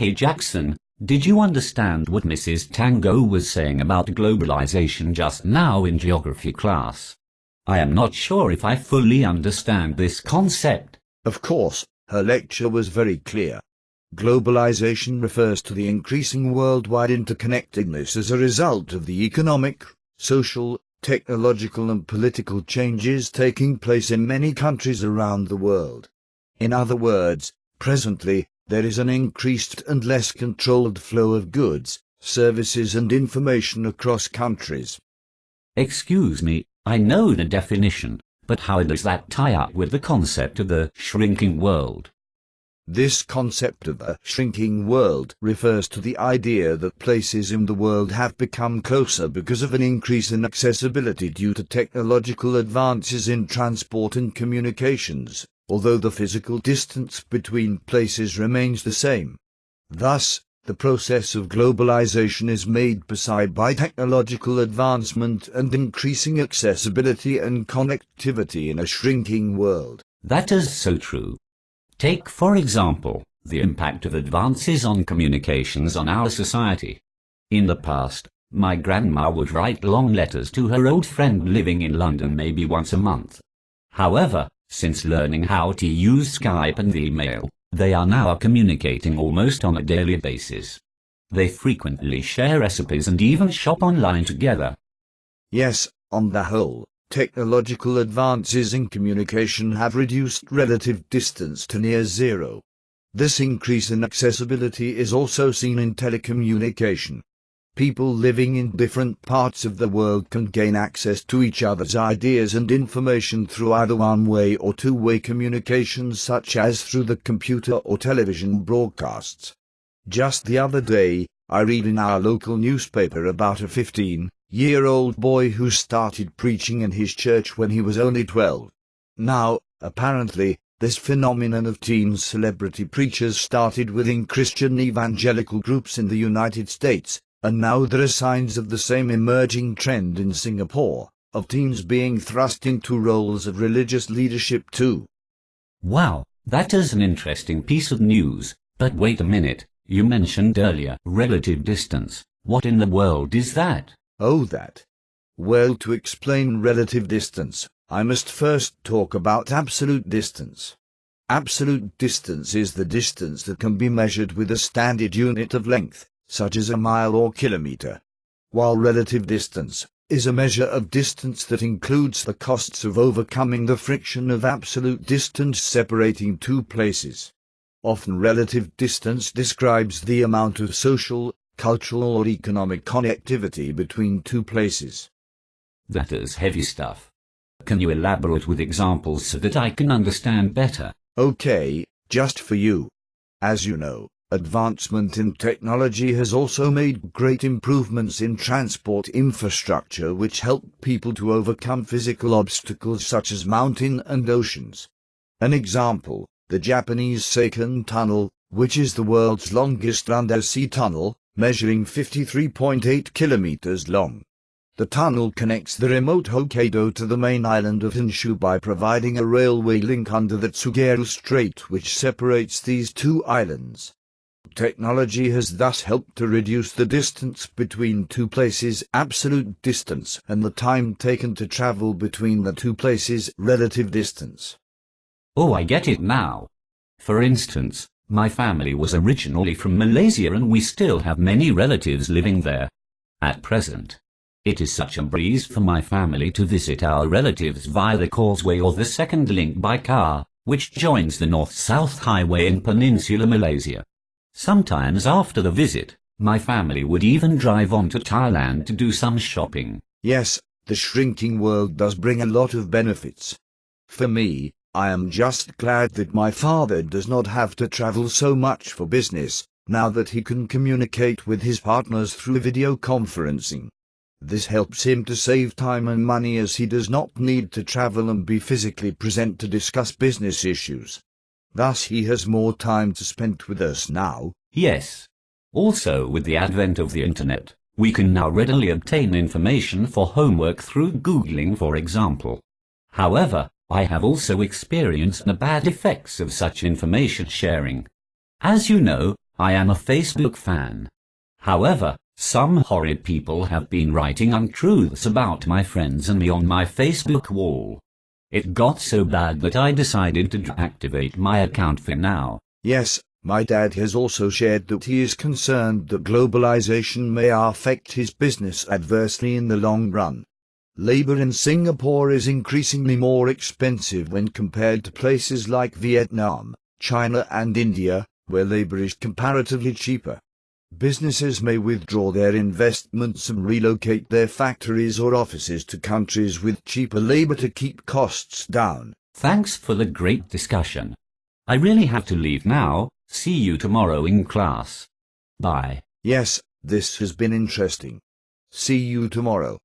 Hey Jackson, did you understand what Mrs. Tango was saying about globalization just now in geography class? I am not sure if I fully understand this concept. Of course, her lecture was very clear. Globalization refers to the increasing worldwide interconnectedness as a result of the economic, social, technological and political changes taking place in many countries around the world. In other words, presently, there is an increased and less controlled flow of goods, services and information across countries. Excuse me, I know the definition, but how does that tie up with the concept of the shrinking world? This concept of a shrinking world refers to the idea that places in the world have become closer because of an increase in accessibility due to technological advances in transport and communications, although the physical distance between places remains the same. Thus, the process of globalization is made possible by technological advancement and increasing accessibility and connectivity in a shrinking world. That is so true. Take, for example, the impact of advances on communications on our society. In the past, my grandma would write long letters to her old friend living in London maybe once a month. However, since learning how to use Skype and email, they are now communicating almost on a daily basis. They frequently share recipes and even shop online together. Yes, on the whole, technological advances in communication have reduced relative distance to near zero. This increase in accessibility is also seen in telecommunication. People living in different parts of the world can gain access to each other's ideas and information through either one-way or two-way communications such as through the computer or television broadcasts. Just the other day, I read in our local newspaper about a 15-year-old boy who started preaching in his church when he was only 12. Now, apparently, this phenomenon of teen celebrity preachers started within Christian evangelical groups in the United States, and now there are signs of the same emerging trend in Singapore, of teens being thrust into roles of religious leadership too. Wow, that is an interesting piece of news, but wait a minute, you mentioned earlier relative distance. What in the world is that? Oh, that. Well, to explain relative distance, I must first talk about absolute distance. Absolute distance is the distance that can be measured with a standard unit of length, such as a mile or kilometer, while relative distance is a measure of distance that includes the costs of overcoming the friction of absolute distance separating two places. Often relative distance describes the amount of social, cultural or economic connectivity between two places. That is heavy stuff. Can you elaborate with examples so that I can understand better? Okay, just for you. As you know, advancement in technology has also made great improvements in transport infrastructure which help people to overcome physical obstacles such as mountains and oceans. An example, the Japanese Seikan Tunnel, which is the world's longest undersea tunnel, measuring 53.8 kilometers long. The tunnel connects the remote Hokkaido to the main island of Honshu by providing a railway link under the Tsugaru Strait which separates these two islands. Technology has thus helped to reduce the distance between two places, absolute distance, and the time taken to travel between the two places, relative distance. Oh, I get it now. For instance, my family was originally from Malaysia and we still have many relatives living there. At present, it is such a breeze for my family to visit our relatives via the causeway or the second link by car, which joins the North-South Highway in Peninsular Malaysia. Sometimes after the visit, my family would even drive on to Thailand to do some shopping. Yes, the shrinking world does bring a lot of benefits. For me, I am just glad that my father does not have to travel so much for business, now that he can communicate with his partners through video conferencing. This helps him to save time and money as he does not need to travel and be physically present to discuss business issues. Thus he has more time to spend with us now. Yes. Also, with the advent of the internet, we can now readily obtain information for homework through Googling, for example. However, I have also experienced the bad effects of such information sharing. As you know, I am a Facebook fan. However, some horrid people have been writing untruths about my friends and me on my Facebook wall. It got so bad that I decided to deactivate my account for now. Yes, my dad has also shared that he is concerned that globalization may affect his business adversely in the long run. Labor in Singapore is increasingly more expensive when compared to places like Vietnam, China and India, where labor is comparatively cheaper. Businesses may withdraw their investments and relocate their factories or offices to countries with cheaper labor to keep costs down. Thanks for the great discussion. I really have to leave now. See you tomorrow in class. Bye. Yes, this has been interesting. See you tomorrow.